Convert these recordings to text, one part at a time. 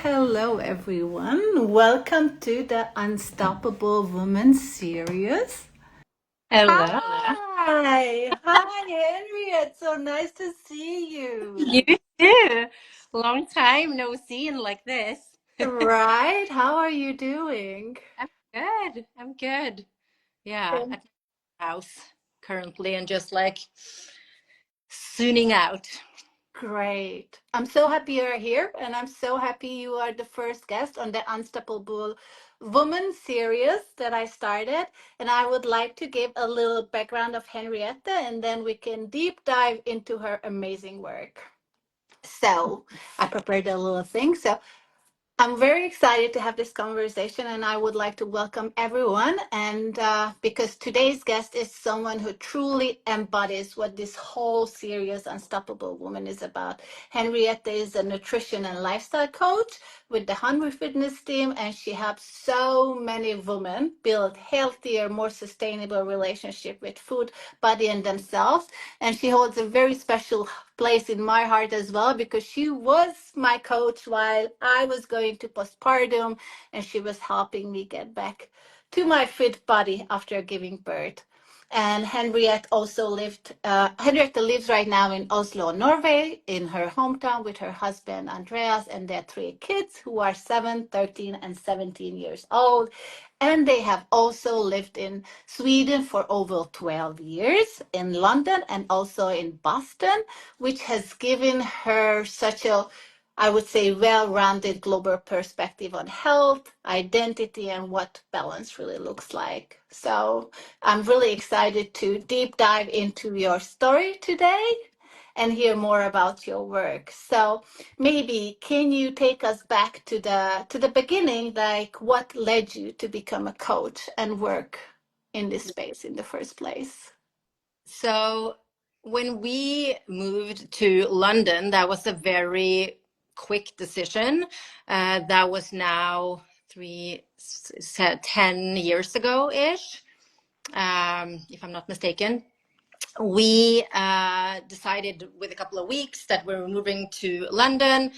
hello, everyone. Welcome to the Unstoppable Woman series. Hello. Hi, Henriette. So nice to see you. You too. Long time no seen like this. Right? How are you doing? I'm good. I'm good. Yeah, Um, at my house currently and just like sooning out. Great. I'm so happy you're here, and I'm so happy you are the first guest on the Unstoppable Woman series that I started. And I would like to give a little background of Henriette, and then we can deep dive into her amazing work. So I prepared a little thing. So I'm very excited to have this conversation, and I would like to welcome everyone. And because today's guest is someone who truly embodies what this whole series, Unstoppable Woman, is about. Henriette is a nutrition and lifestyle coach with the Hungry Fitness team, and she helps so many women build healthier, more sustainable relationship with food, body, and themselves. And she holds a very special place in my heart as well because she was my coach while I was going to postpartum, and she was helping me get back to my fit body after giving birth. And Henriette lives right now in Oslo, Norway, in her hometown with her husband Andreas and their three kids who are 7, 13, and 17 years old. And they have also lived in Sweden for over 12 years, in London and also in Boston, which has given her such a, I would say, well-rounded global perspective on health, identity, and what balance really looks like. So I'm really excited to deep dive into your story today and hear more about your work. So maybe can you take us back to the beginning, like what led you to become a coach and work in this space in the first place? So when we moved to London, that was a very quick decision. That was now 10 years ago-ish, if I'm not mistaken. We decided with a couple of weeks that we were moving to London.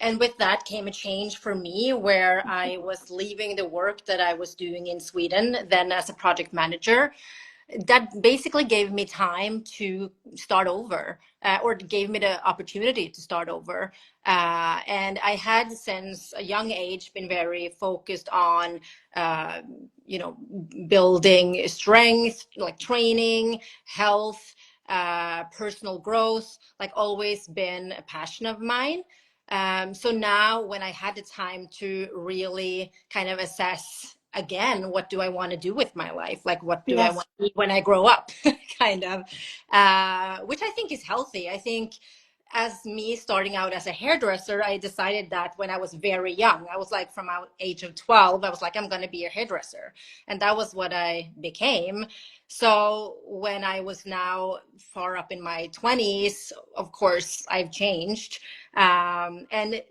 And with that came a change for me where I was leaving the work that I was doing in Sweden, then as a project manager. That basically gave me time to start over, or gave me the opportunity to start over. And I had since a young age been very focused on, uh, building strength, like training, health, personal growth, like always been a passion of mine. So now when I had the time to really kind of assess again, what do I want to do with my life? Like, what do I Yes. want to eat when I grow up? Kind of, which I think is healthy. I think as me starting out as a hairdresser, I decided that when I was very young. I was like from my age of 12, I was like, I'm going to be a hairdresser. And that was what I became. So when I was now far up in my 20s, of course, I've changed. And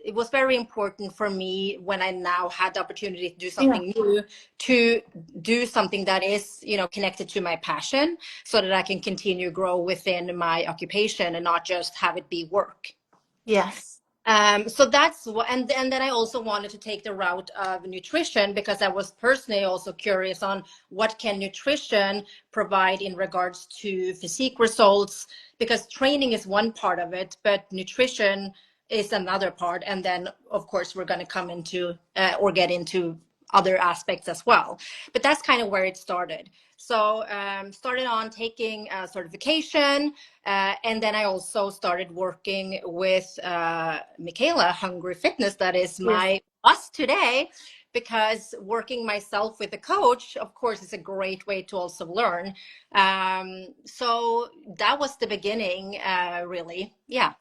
it was very important for me when I now had the opportunity to do Yeah. something new, to do something that is, connected to my passion so that I can continue grow within my occupation and not just have it be work. Yes. So that's what, and then I also wanted to take the route of nutrition because I was personally also curious on what can nutrition provide in regards to physique results, because training is one part of it, but nutrition is another part. And then of course we're going to come into or get into other aspects as well. But that's kind of where it started. So started on taking a certification, and then I also started working with Michaela, Hungry Fitness, that is Yes. my boss today, because working myself with a coach, of course, is a great way to also learn. So that was the beginning, really. Yeah.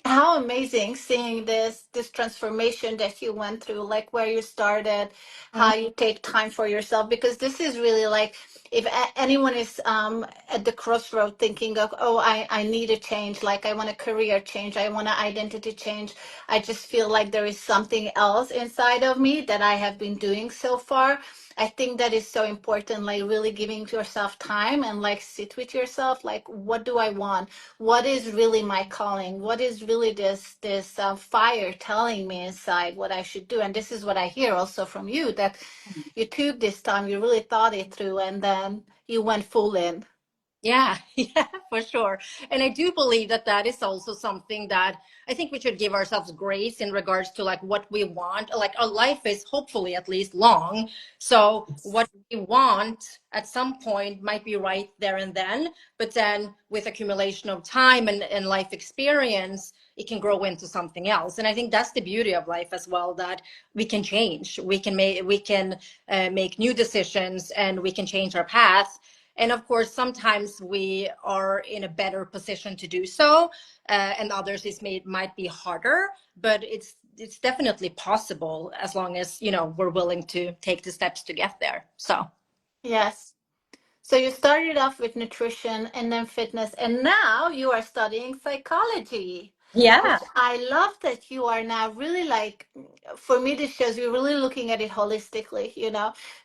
How amazing seeing this transformation that you went through, like where you started, how you take time for yourself, because this is really like if anyone is at the crossroad thinking of, oh, I need a change, like I want a career change, I want an identity change, I just feel like there is something else inside of me that I have been doing so far. I think that is so important, like really giving yourself time and like sit with yourself, like what do I want? What is really my calling? What is really this fire telling me inside what I should do? And this is what I hear also from you, that you took this time, you really thought it through, and then you went full in. Yeah, yeah, for sure. And I do believe that that is also something that I think we should give ourselves grace in regards to like what we want. Like our life is hopefully at least long. So what we want at some point might be right there and then, but then with accumulation of time and life experience, it can grow into something else. And I think that's the beauty of life as well, that we can change, we can make new decisions, and we can change our path. And of course, sometimes we are in a better position to do so, and others might be harder, but it's definitely possible as long as, you know, we're willing to take the steps to get there. So Yes. So you started off with nutrition and then fitness, and now you are studying psychology, which yeah, I love that you are now really like, for me, this shows you're really looking at it holistically.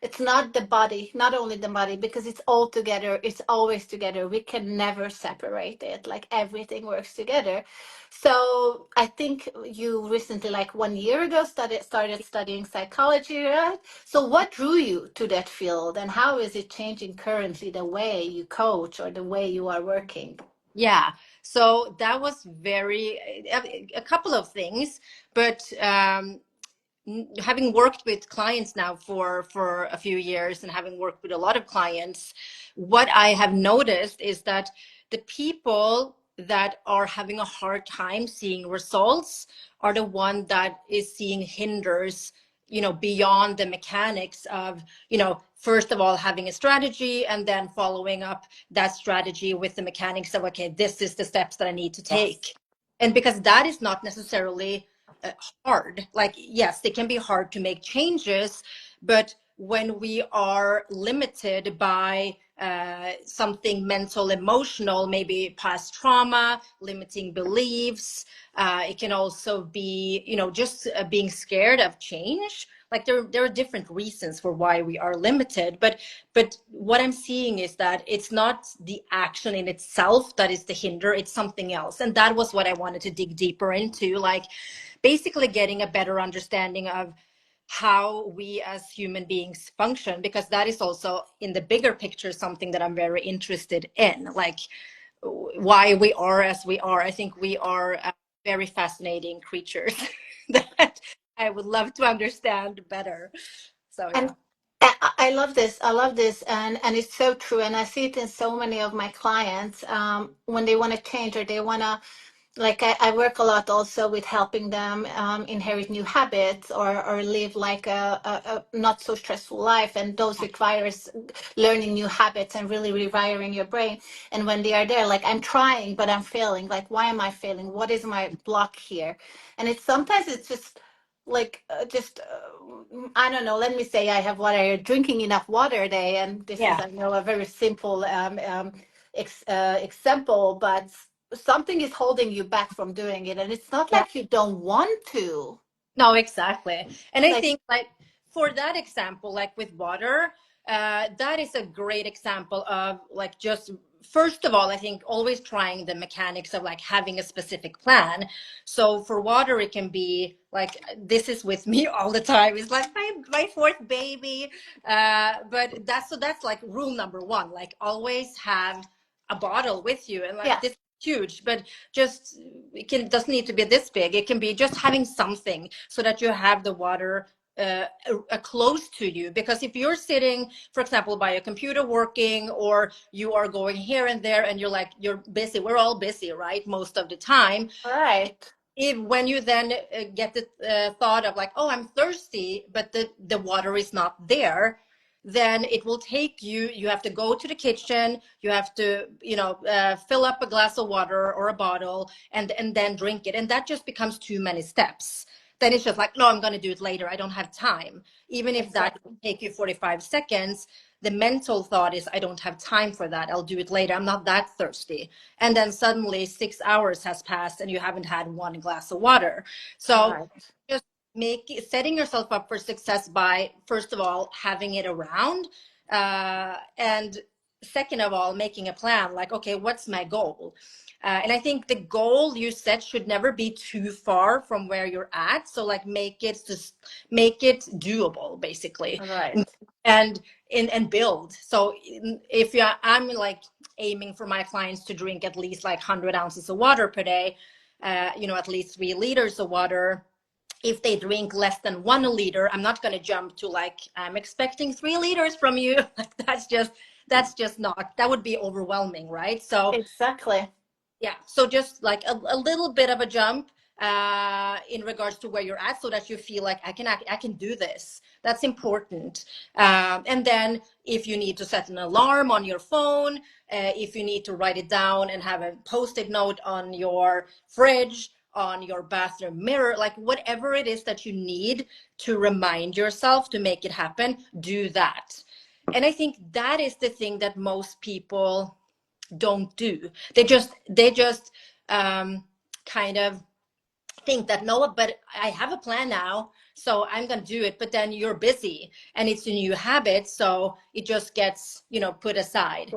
It's not the body, not only the body, because it's all together. It's always together. We can never separate it. Like everything works together. So I think you recently, like 1 year ago, started studying psychology, right? So, what drew you to that field, and how is it changing currently the way you coach or the way you are working? yeah. So that was a couple of things, but having worked with clients now for a few years and having worked with a lot of clients, what I have noticed is that the people that are having a hard time seeing results are the one that is seeing hinders, you know, beyond the mechanics of, you know, first of all having a strategy and then following up that strategy with the mechanics of, okay, this is the steps that I need to Yes. take. And because that is not necessarily uh, hard. Like, yes, it can be hard to make changes, but when we are limited by something mental, emotional, maybe past trauma, limiting beliefs, it can also be, you know, just being scared of change. Like there are different reasons for why we are limited, but what I'm seeing is that it's not the action in itself that is the hinder, it's something else. And that was what I wanted to dig deeper into, like basically getting a better understanding of how we as human beings function, because that is also in the bigger picture something that I'm very interested in, like why we are as we are. I think we are very fascinating creatures that I would love to understand better. So And yeah. I love this. I love this, and it's so true. And I see it in so many of my clients, when they want to change or they want to, like I work a lot also with helping them inherit new habits or live like a not so stressful life, and those requires learning new habits and really rewiring your brain. And when they are there, like I'm trying but I'm failing, like why am I failing, what is my block here? And it's sometimes it's just like I don't know, let me say I have water, drinking enough water a day, and this is, Yeah. I know, a very simple example, but something is holding you back from doing it, and it's not Yeah. like you don't want to. No, exactly. And I Like, think like for that example, like with water, that is a great example of like just first of all, I think always trying the mechanics of like having a specific plan. So for water, it can be like this is with me all the time. It's like my fourth baby. But that's like rule number one. Like always have a bottle with you, and like yeah, this is huge, but just doesn't need to be this big. It can be just having something so that you have the water close to you. Because if you're sitting, for example, by a computer working, or you are going here and there, and you're busy, we're all busy, right? Most of the time. right, If when you then get the thought of like, oh, I'm thirsty, but the water is not there, then it will take you, you have to go to the kitchen, you have to, you know, fill up a glass of water or a bottle, and then drink it, and that just becomes too many steps. Then it's just like, no, I'm going to do it later, I don't have time. Even if that will exactly, take you 45 seconds, the mental thought is, I don't have time for that, I'll do it later, I'm not that thirsty. And then suddenly 6 hours has passed and you haven't had one glass of water. So right. just setting yourself up for success by, first of all, having it around, and second of all, making a plan, like, okay, what's my goal? And I think the goal you set should never be too far from where you're at. So like make it doable, basically. Right. And build. So if I'm like aiming for my clients to drink at least like 100 ounces of water per day, at least 3 liters of water. If they drink less than 1 liter, I'm not going to jump to like, I'm expecting 3 liters from you. That's just not, that would be overwhelming, right? So Exactly. yeah, so just like a little bit of a jump in regards to where you're at, so that you feel like I can do this. That's important. And then if you need to set an alarm on your phone, if you need to write it down and have a post-it note on your fridge, on your bathroom mirror, like whatever it is that you need to remind yourself to make it happen, do that. And I think that is the thing that most people don't do. They just kind of think that, no, but I have a plan now, so I'm going to do it. But then you're busy and it's a new habit, so it just gets put aside.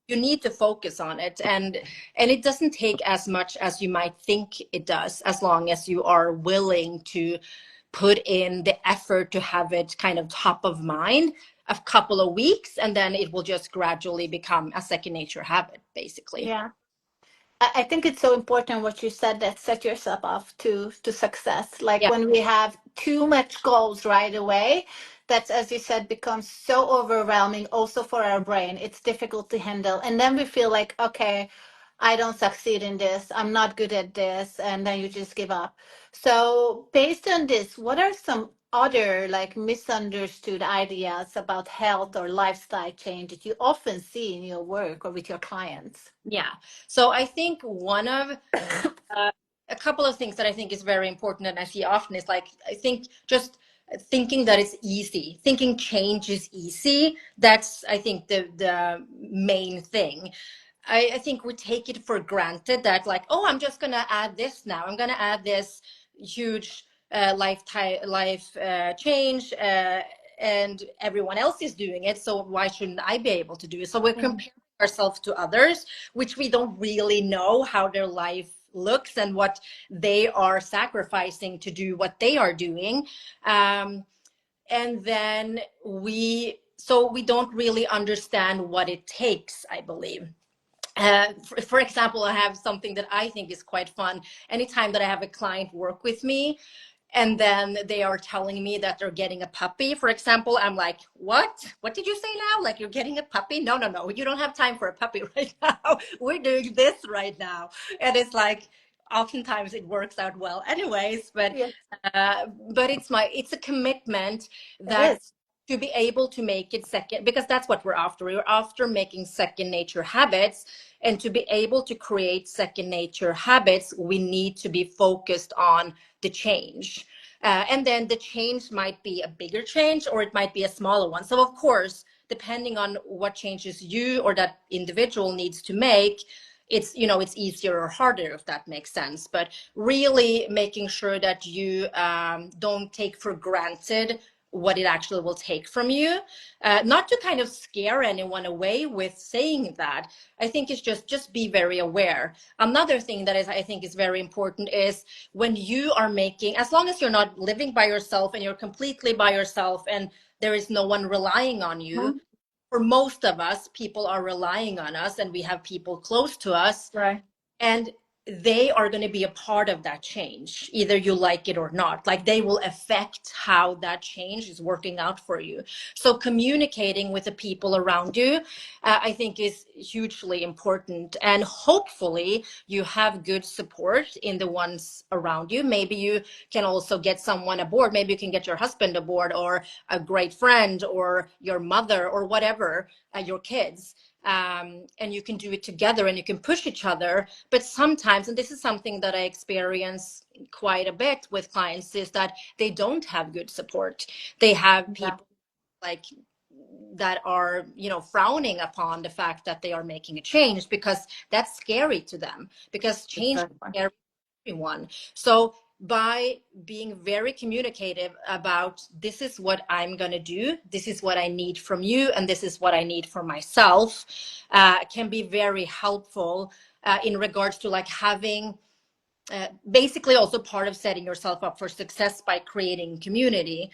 You need to focus on it, and it doesn't take as much as you might think it does, as long as you are willing to put in the effort to have it kind of top of mind a couple of weeks, and then it will just gradually become a second nature habit, basically. Yeah. I think it's so important what you said, that set yourself up to success. Like Yeah. when we have too much goals right away, that's, as you said, becomes so overwhelming also for our brain. It's difficult to handle. And then we feel like, okay, I don't succeed in this. I'm not good at this. And then you just give up. So based on this, what are some other like misunderstood ideas about health or lifestyle change that you often see in your work or with your clients? Yeah. So I think one of a couple of things that I think is very important and I see often is like, I think just thinking that it's easy, thinking change is easy. That's, I think, the main thing. I think we take it for granted that like, oh, I'm just going to add this now. I'm going to add this huge life change, and everyone else is doing it. So why shouldn't I be able to do it? So we're comparing ourselves to others, which we don't really know how their life looks and what they are sacrificing to do what they are doing. And then we don't really understand what it takes, I believe. For example, I have something that I think is quite fun. Anytime that I have a client work with me, and then they are telling me that they're getting a puppy, for example, I'm like, what did you say now? Like, you're getting a puppy? No, you don't have time for a puppy right now. We're doing this right now. And it's like, oftentimes it works out well anyways, but Yes, it's a commitment it that is. to be able to make it second, because that's what we're after. We're after making second nature habits. And to be able to create second nature habits, we need to be focused on the change. And then the change might be a bigger change or it might be a smaller one. So of course, depending on what changes you or that individual needs to make, it's easier or harder, if that makes sense. But really making sure that you don't take for granted what it actually will take from you, not to kind of scare anyone away with saying that. I think it's just be very aware. Another thing that is, I think, is very important is when you are making, as long as you're not living by yourself and you're completely by yourself and there is no one relying on you. Mhm. For most of us, people are relying on us and we have people close to us, Right. and they are going to be a part of that change, either you like it or not. Like, they will affect how that change is working out for you. So communicating with the people around you, I think, is hugely important. And hopefully you have good support in the ones around you. Maybe you can also get someone aboard. Maybe you can get your husband aboard, or a great friend, or your mother, or whatever, your kids. And you can do it together and you can push each other. But sometimes, and this is something that I experience quite a bit with clients, is that they don't have good support. They have Yeah. people like that are frowning upon the fact that they are making a change, because that's scary to them, because change is Exactly. scary to everyone. So by being very communicative about, this is what I'm going to do, this is what I need from you, and this is what I need for myself, can be very helpful in regards to like having basically also part of setting yourself up for success by creating community.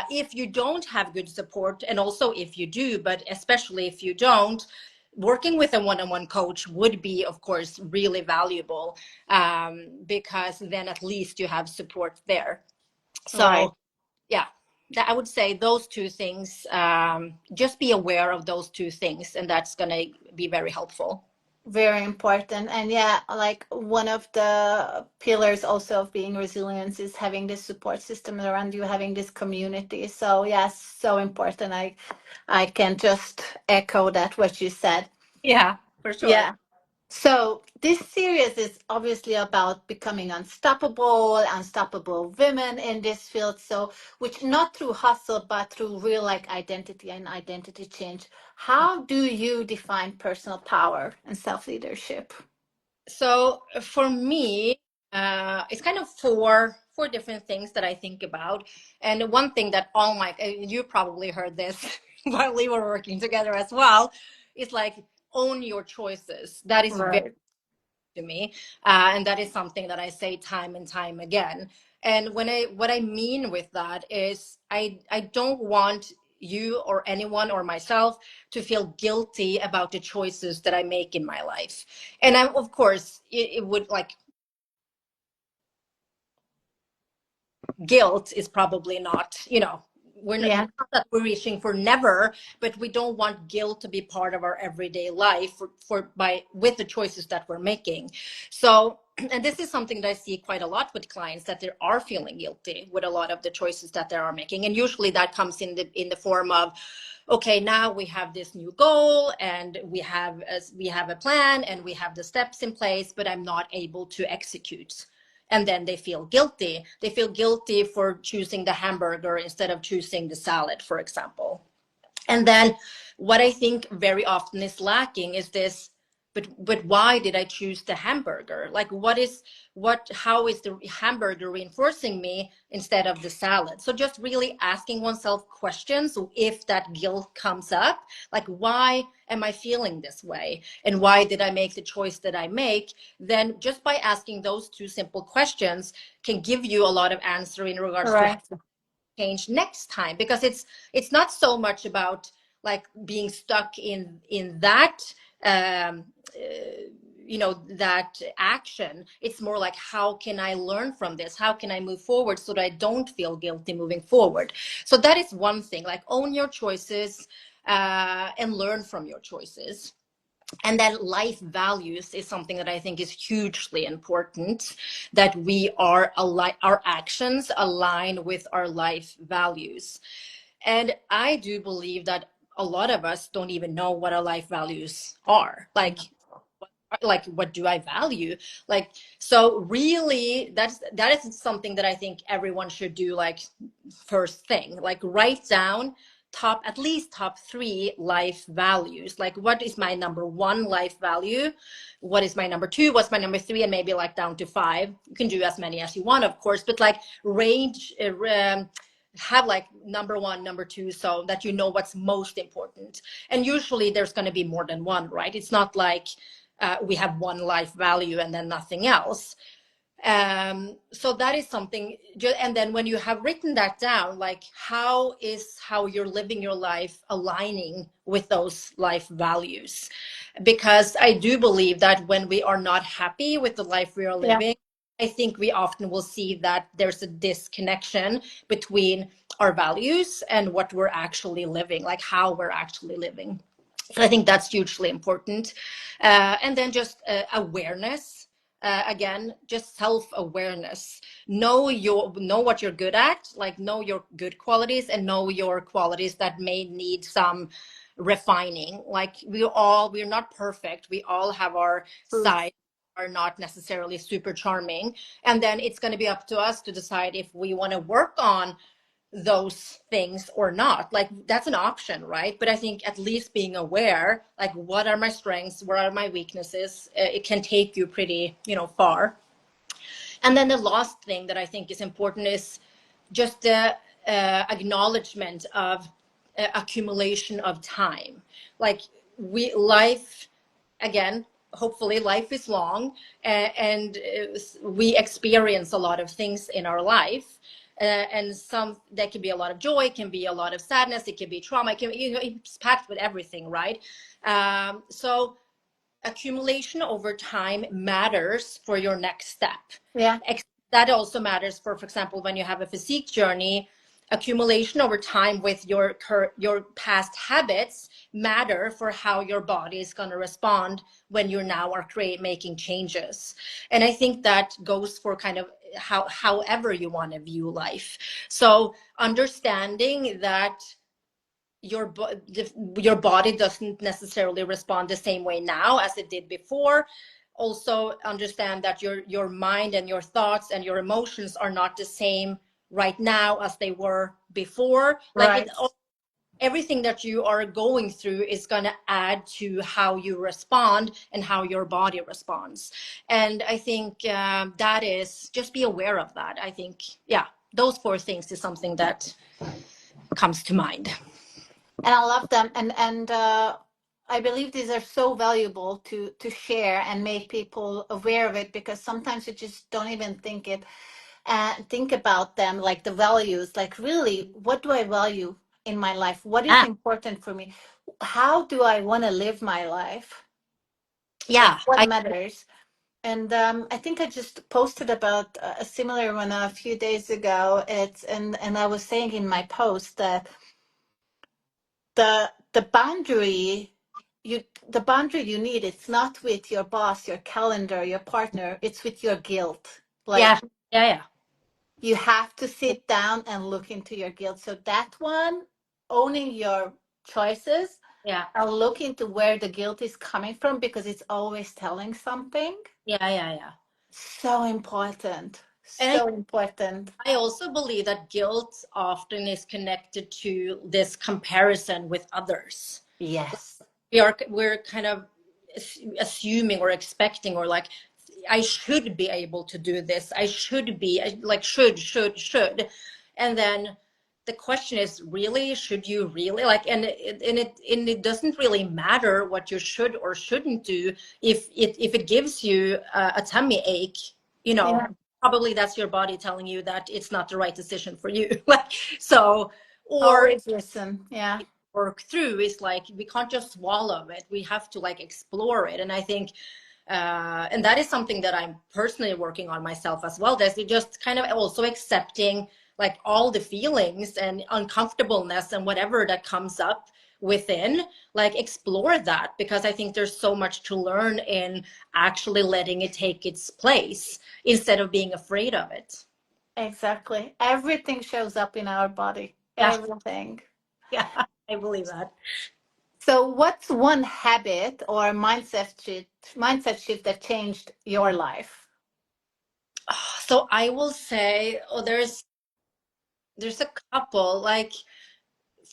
If you don't have good support, and also if you do, but especially if you don't, working with a one-on-one coach would be, of course, really valuable, because then at least you have support there. Right. So yeah, I would say those two things, just be aware of those two things, and that's going to be very helpful. Very important. And yeah, like one of the pillars also of being resilient is having this support system around you, having this community. So yes, so important. I can just echo that what you said. Yeah, for sure. Yeah. So this series is obviously about becoming unstoppable, unstoppable women in this field. So, which not through hustle, but through real like identity and identity change. How do you define personal power and self leadership? So for me, it's kind of four different things that I think about. And one thing that all my, you probably heard this while we were working together as well, is like, own your choices. That is very Right. to me, and that is something that I say time and time again. And what I mean with that is, I don't want you or anyone or myself to feel guilty about the choices that I make in my life. And I, of course, it would like, guilt is probably not, we're not, Yeah. not that we're reaching for never, but we don't want guilt to be part of our everyday life for by with the choices that we're making. So, and this is something that I see quite a lot with clients, that they are feeling guilty with a lot of the choices that they are making. And usually that comes in the form of, okay, now we have this new goal, and we have a plan, and we have the steps in place, but I'm not able to execute. And then they feel guilty. They feel guilty for choosing the hamburger instead of choosing the salad, for example. And then what I think very often is lacking is this, but why did I choose the hamburger? Like, how is the hamburger reinforcing me instead of the salad? So just really asking oneself questions if that guilt comes up, like, why am I feeling this way? And why did I make the choice that I make? Then just by asking those two simple questions can give you a lot of answer in regards to Right. change next time, because it's not so much about like being stuck in that um that action. It's more like, how can I learn from this? How can I move forward so that I don't feel guilty moving forward? So that is one thing, like, own your choices, and learn from your choices. And then life values is something that I think is hugely important, that our actions align with our life values. And I do believe that a lot of us don't even know what our life values are. Like, what do I value? Like, so really, that is something that I think everyone should do, like, first thing, like, write down at least top three life values. Like, what is my number one life value? What is my number two? What's my number three? And maybe like down to five. You can do as many as you want, of course, but like, range, have like number one, number two, so that you know what's most important. And usually there's going to be more than one, right? It's not like we have one life value and then nothing else. So that is something. And then when you have written that down, like, how you're living your life aligning with those life values? Because I do believe that when we are not happy with the life we are Yeah. living, I think we often will see that there's a disconnection between our values and what we're actually living, like how we're actually living. So I think that's hugely important. And then just awareness. Again, just self-awareness. Know what you're good at, like, know your good qualities, and know your qualities that may need some refining. Like, we're not perfect. We all have our True. sides, are not necessarily super charming. And then it's going to be up to us to decide if we want to work on those things or not. Like, that's an option, right? But I think at least being aware, like, what are my strengths, what are my weaknesses, it can take you pretty far. And then the last thing that I think is important is just the acknowledgement of accumulation of time. Like life, again, hopefully life is long, and we experience a lot of things in our life. And some, there can be a lot of joy, it can be a lot of sadness, it can be trauma, it can, it's packed with everything, right? So accumulation over time matters for your next step. Yeah. That also matters for example, when you have a physique journey, accumulation over time with your past habits matter for how your body is going to respond when you now are making changes. And I think that goes for kind of however you want to view life. So understanding that your body doesn't necessarily respond the same way now as it did before. Also understand that your mind and your thoughts and your emotions are not the same right now as they were before. Right. Everything that you are going through is going to add to how you respond and how your body responds. And I think that is, just be aware of that. I think, yeah, those 4 things is something that comes to mind. And I love them, and I believe these are so valuable to share and make people aware of it, because sometimes you just don't even think about them, like the values, like really, what do I value in my life? What is important for me? How do I want to live my life? Like Yeah, what matters? And I think I just posted about a similar one a few days ago. And I was saying in my post that the boundary the boundary you need, it's not with your boss, your calendar, your partner, it's with your guilt. Like yeah, yeah. you have to sit down and look into your guilt. So that one, owning your choices, Yeah. and look into where the guilt is coming from, because it's always telling something. Yeah. So important. And So important. I also believe that guilt often is connected to this comparison with others. Yes. We're kind of assuming or expecting, or like, I should be able to do this. I should be like, should. And then the question is, really, should you really, like, and it doesn't really matter what you should or shouldn't do. If it gives you a tummy ache, Yeah. probably that's your body telling you that it's not the right decision for you. Like, so, or Always listen. Yeah. work through is like, we can't just swallow it, we have to like explore it. And I think and that is something that I'm personally working on myself as well. There's just kind of also accepting like all the feelings and uncomfortableness and whatever that comes up within, like explore that, because I think there's so much to learn in actually letting it take its place instead of being afraid of it. Exactly. Everything shows up in our body. Yeah. Everything. Yeah, I believe that. So what's one habit or mindset shift that changed your life? So I will say, there's a couple, like,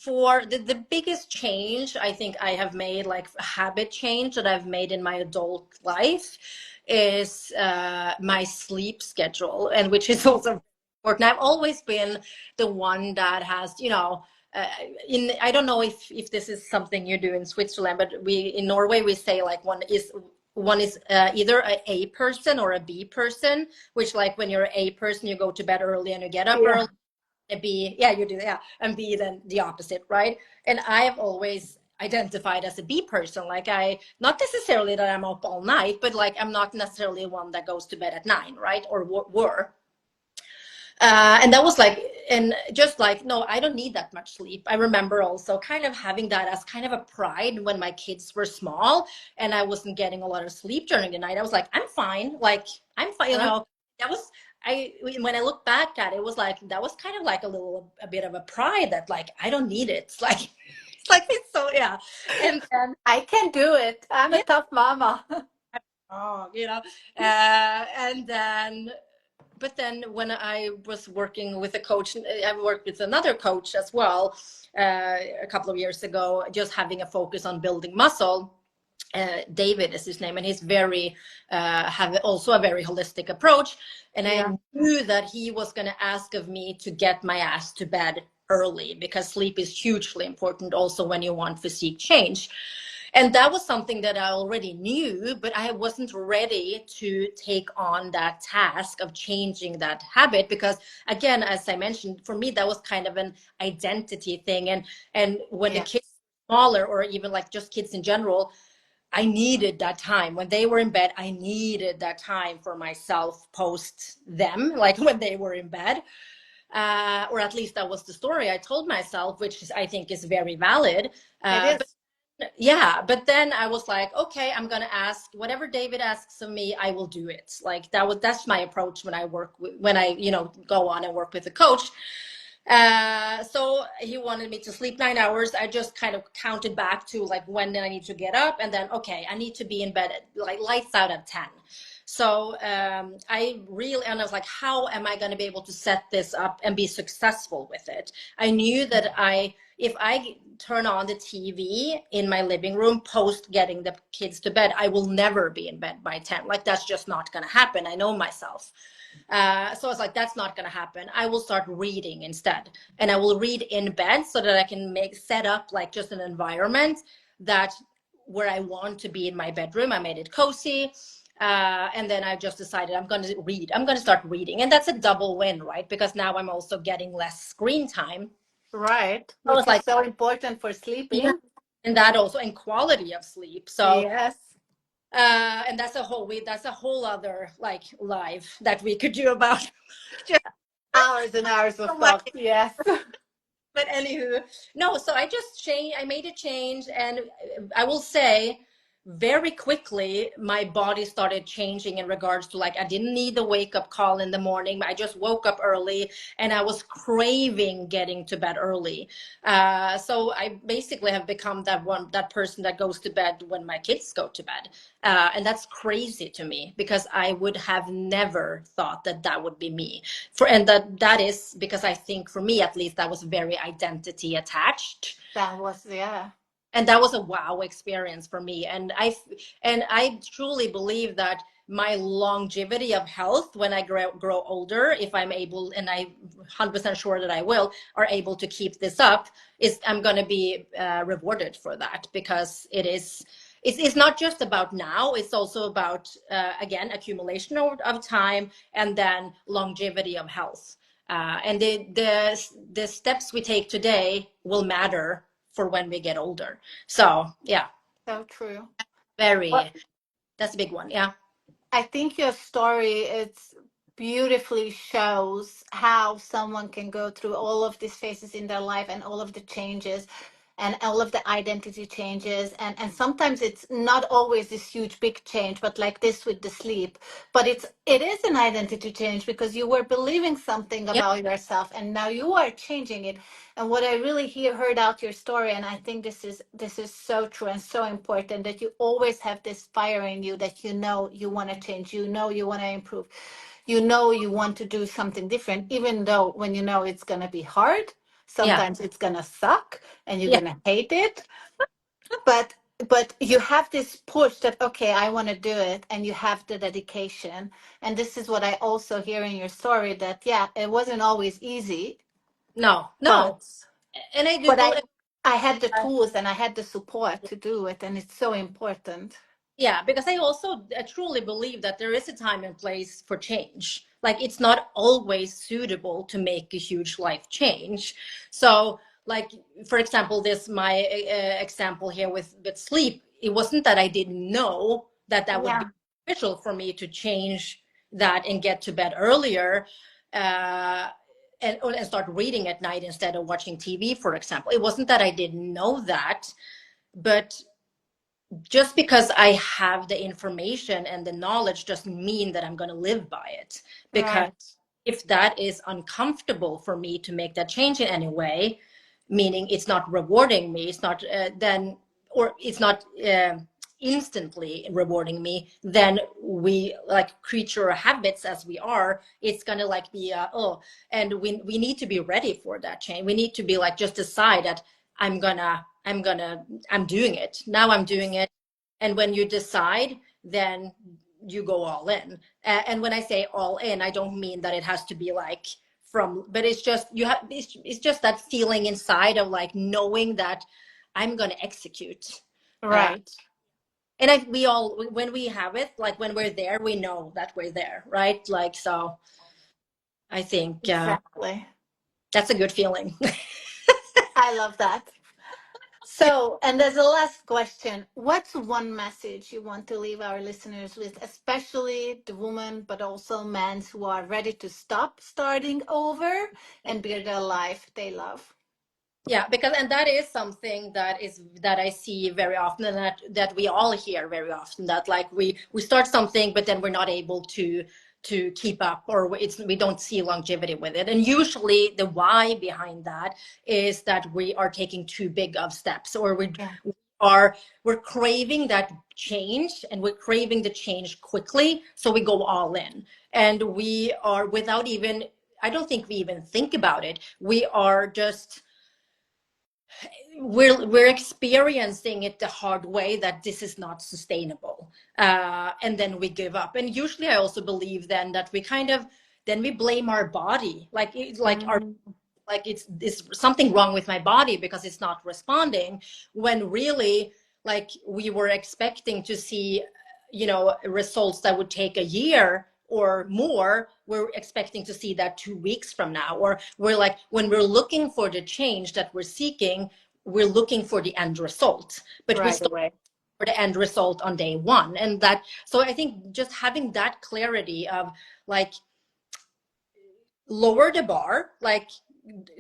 for the biggest change I think I have made, like a habit change that I've made in my adult life, is my sleep schedule, and which is also important. I've always been the one that has, uh, I don't know if this is something you do in Switzerland, but we in Norway we say like one is either a person or a B person, which, like, when you're a person you go to bed early and you get up Yeah. early. And B, yeah, you do, yeah, and B then the opposite, right? And I have always identified as a B person. Like, I, not necessarily that I'm up all night, but like I'm not necessarily one that goes to bed at 9, right? Or were. And that was like, and just like, no, I don't need that much sleep. I remember also kind of having that as kind of a pride when my kids were small and I wasn't getting a lot of sleep during the night. I was like, I'm fine. Like, I'm fine. That was, when I look back at it, it was like, that was kind of like a bit of a pride that, like, I don't need it. It's like, it's so, yeah. And then, I can do it. I'm a yeah, tough mama. and then, but then when I was working with a coach, I worked with another coach as well a couple of years ago, just having a focus on building muscle. David is his name, and he's very have also a very holistic approach. And I Yeah. knew that he was going to ask of me to get my ass to bed early, because sleep is hugely important also when you want physique change. And that was something that I already knew, but I wasn't ready to take on that task of changing that habit, because again, as I mentioned, for me that was kind of an identity thing. And when the Yes. kids were smaller, or even like just kids in general, I needed that time when they were in bed. I needed that time for myself post them, like when they were in bed. Or at least that was the story I told myself, which I think is very valid. It But is. yeah, but then I was like, okay, I'm gonna ask whatever David asks of me, I will do it. Like that's my approach when I work with, when I go on and work with a coach. So he wanted me to sleep 9 hours. I just kind of counted back to like when did I need to get up, and then okay, I need to be in bed at, like lights out at 10. So and I was like, how am I going to be able to set this up and be successful with it? I knew that if I turn on the TV in my living room post getting the kids to bed, I will never be in bed by 10. Like that's just not going to happen. I know myself. So I was like, that's not going to happen. I will start reading instead. And I will read in bed so that I can set up like just an environment that where I want to be in my bedroom. I made it cozy. And then I just decided I'm going to read. I'm going to start reading. And that's a double win, right? Because now I'm also getting less screen time. Right. I Which was is like, so important for yeah. sleeping. And that also, and quality of sleep. So, Yes. and that's a whole other like live that we could do about just Hours and hours of my. talk. Yes. But anywho, no, so I made a change, and I will say very quickly my body started changing in regards to, like, I didn't need the wake up call in the morning. I just woke up early, and I was craving getting to bed early. So I basically have become that person that goes to bed when my kids go to bed. And that's crazy to me, because I would have never thought that that would be me. And that is because I think, for me at least, that was very identity attached. That was, yeah. And that was a wow experience for me. And I truly believe that my longevity of health when I grow older, if I'm able, and I'm 100% sure that I will, are able to keep this up, is I'm going to be rewarded for that, because it's not just about now. It's also about, again, accumulation of time, and then longevity of health. And the steps we take today will matter for when we get older. So yeah, So true. Well, very, that's a big one. Yeah. I think your story it's beautifully shows how someone can go through all of these phases in their life and all of the changes and all of the identity changes and sometimes it's not always this huge big change but like this with the sleep, but it is an identity change because you were believing something Yeah. about yourself and now you are changing it. And what I really heard out your story, and I think this is so true and so important, that you always have this fire in you, that you know you want to change, you know you want to improve, you know you want to do something different, even though when you know it's going to be hard, Yeah. sometimes it's going to suck and you're Yeah. going to hate it, but you have this push that okay, I want to do it, and you have the dedication. And this is what I also hear in your story, that yeah, it wasn't always easy, No, but no. And I do but believe. I had the tools and I had the support to do it, and it's so important. Yeah, because I truly believe that there is a time and place for change. Like, it's not always suitable to make a huge life change. So, like, for example, this my example here with sleep. It wasn't that I didn't know that that would be Yeah. beneficial for me to change that and get to bed earlier, uh, and start reading at night instead of watching TV, for example. It wasn't that I didn't know that, but just because I have the information and the knowledge doesn't mean that I'm going to live by it. Because Right. if that is uncomfortable for me to make that change in any way, meaning it's not rewarding me, it's not then, or it's not instantly rewarding me, then we, like creature habits as we are, it's going to like be and we need to be ready for that change. We need to be like, just decide that I'm doing it now. I'm doing it, And when you decide, then you go all in. And when I say all in, I don't mean that it has to be like from, but it's just you have it's just that feeling inside of like knowing that I'm going to execute. Right. And we all, when we have it, like when we're there, we know that we're there, right? Like, so I think Exactly. that's a good feeling. I love that. So, and there's a last question. What's one message you want to leave our listeners with, especially the women, but also men who are ready to stop starting over and build a life they love? Yeah, because and that is something that I see very often, and that we all hear very often, that like we start something but then we're not able to keep up, or we don't see longevity with it. And usually the why behind that is that we are taking too big of steps, or Yeah. we're craving that change, and we're craving the change quickly, so we go all in. And we are, without even, I don't think we even think about it, we are just, we're experiencing it the hard way, that this is not sustainable, and then we give up. And usually I also believe then that we kind of, then we blame our body, like Mm, like it's something wrong with my body because it's not responding, when really, like, we were expecting to see, results that would take a year or more. We're expecting to see that 2 weeks from now, or we're like, when we're looking for the change that we're seeking, we're looking for the end result, but we right start away. for the end result on day one. And that, so I think just having that clarity of like, lower the bar, like,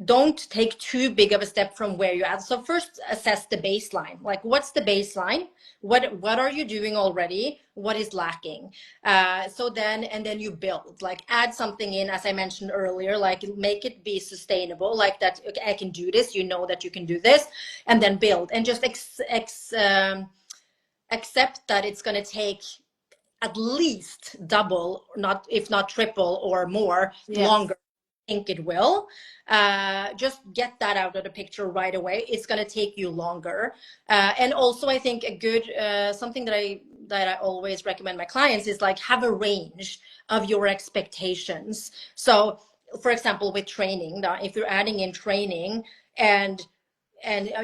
don't take too big of a step from where you're at. So first assess the baseline, like what's the baseline, what are you doing already, what is lacking, so then, and then you build, like add something in, as I mentioned earlier, like make it be sustainable, like that, okay, I can do this, that you can do this, and then build, and just accept that it's going to take at least double, not if not triple or more, Yes. longer. Think it will. Just get that out of the picture right away. It's going to take you longer. And also, I think a good something that I always recommend my clients is like, have a range of your expectations. So, for example, with training, if you're adding in training, and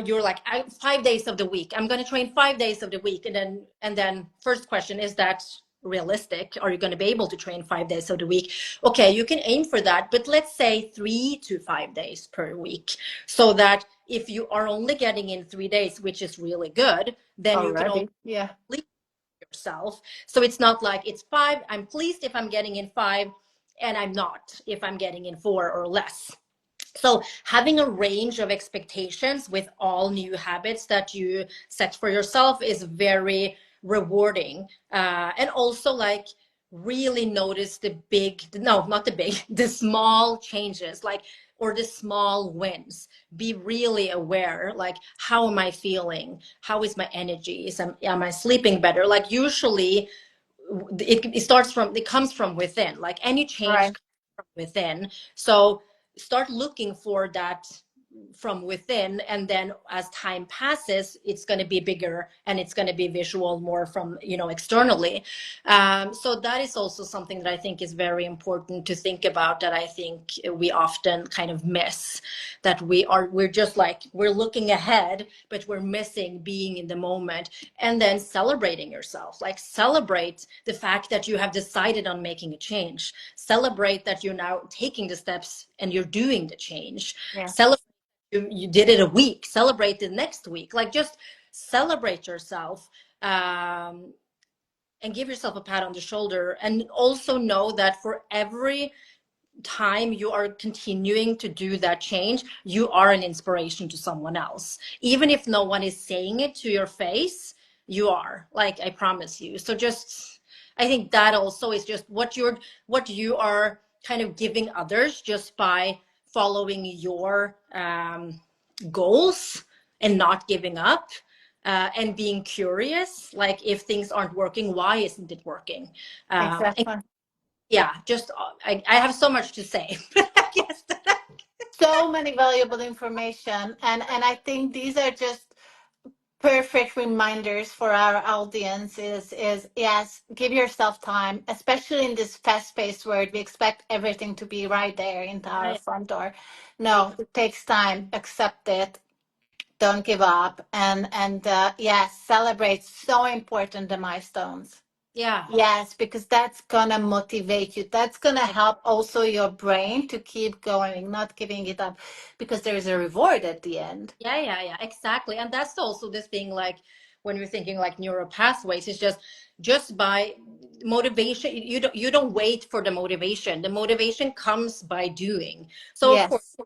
you're like, 5 days of the week, I'm going to train 5 days of the week, and then first question, is that realistic? Are you going to be able to train 5 days of the week? Okay, you can aim for that, but let's say 3 to 5 days per week, so that if you are only getting in 3 days, which is really good, then you can also Already. Yeah. please yourself. So it's not like it's 5, I'm pleased if I'm getting in 5, and I'm not if I'm getting in 4 or less. So having a range of expectations with all new habits that you set for yourself is very rewarding. And also, like, really notice the big, no, not the big, the small changes, like, or the small wins. Be really aware, like, how am I feeling? How is my energy? Am I sleeping better? Like, usually it comes from within, like any change Right. comes from within. So start looking for that from within, and then as time passes, it's going to be bigger, and it's going to be visual more from, externally. So that is also something that I think is very important to think about, that I think we often kind of miss, that we're just like, we're looking ahead, but we're missing being in the moment, and then celebrating yourself, like celebrate the fact that you have decided on making a change, celebrate that you're now taking the steps and you're doing the change, Yeah. celebrate you did it a week, celebrate the next week, like just celebrate yourself, and give yourself a pat on the shoulder, and also know that for every time you are continuing to do that change, you are an inspiration to someone else. Even if no one is saying it to your face, you are, like, I promise you. So just, I think that also is just what you are kind of giving others, just by following your goals and not giving up, and being curious, like, if things aren't working, why isn't it working? And Exactly. yeah, just I have so much to say, but I guess So many valuable information, and I think these are just Perfect reminders for our audience is yes, give yourself time, especially in this fast-paced world. We expect everything to be right there into our Yeah, front door. yeah, No, it takes time. Accept it. Don't give up. And yes, celebrate. So important, the milestones. yeah. Yes, because that's gonna motivate you. That's gonna help also your brain to keep going, not giving it up, because there is a reward at the end. Yeah, yeah, yeah, exactly. And that's also this thing, like when you're thinking like neural pathways, it's just by motivation. You don't wait for the motivation. The motivation comes by doing. So of course Yes,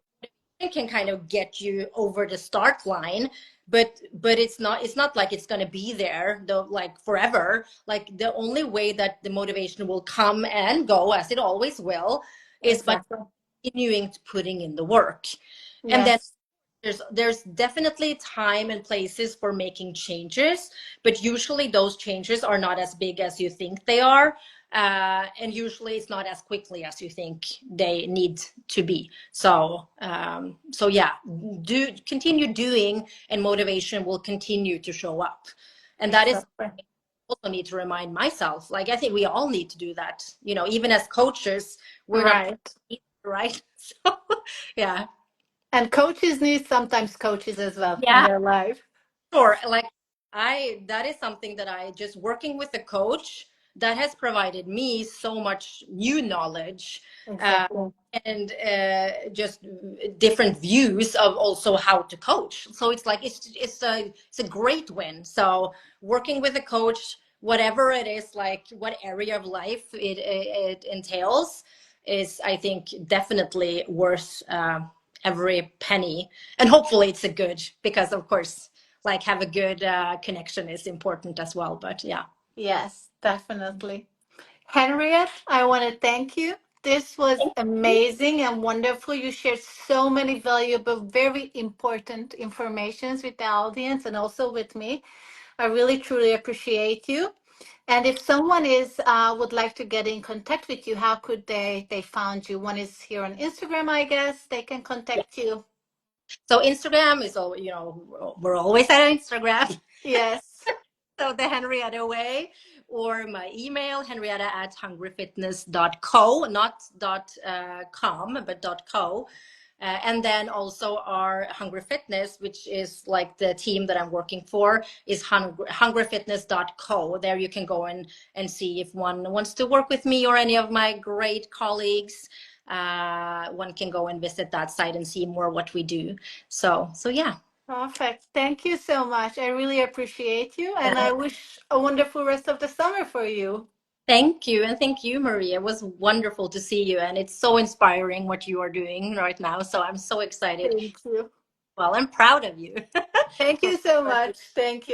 it can kind of get you over the start line, but it's not like it's going to be there though, like forever. Like the only way that the motivation will come and go, as it always will, is by exactly. continuing to putting in the work. And then Yes, there's definitely time and places for making changes, but usually those changes are not as big as you think they are, and usually it's not as quickly as you think they need to be. So yeah, do continue doing, and motivation will continue to show up. And that is exactly. also need to remind myself. Like I think we all need to do that. Even as coaches, we're not Right. perfect, right? So yeah. And coaches need sometimes coaches as well in Yeah. their life. Sure. Like that is something that I just working with a coach that has provided me so much new knowledge, uh, Exactly. and just different views of also how to coach. So it's like it's a great win. So working with a coach, whatever it is, like what area of life it entails, is I think definitely worth every penny. And hopefully it's a good, because of course like have a good connection is important as well. But yeah. Yes, definitely. Henriette, I want to thank you. This was Thank you. amazing and wonderful. You shared so many valuable, very important informations with the audience and also with me. I really truly appreciate you. And if someone is would like to get in contact with you, how could they found you? One is here on Instagram, I guess. They can Yeah. contact you. So Instagram is all, we're always at Instagram. Yes. So the Henrietta way, or my email, henrietta@hungryfitness.co, not .com, but .co. And then also our Hungry Fitness, which is like the team that I'm working for, is hungryfitness.co. There you can go and see if one wants to work with me or any of my great colleagues. One can go and visit that site and see more what we do. So yeah. Perfect. Thank you so much. I really appreciate you, and Uh, I wish a wonderful rest of the summer for you. Thank you. And thank you, Maria. It was wonderful to see you. And it's so inspiring what you are doing right now. So I'm so excited. Thank you. Well, I'm proud of you Thank for you so what much. Thank you.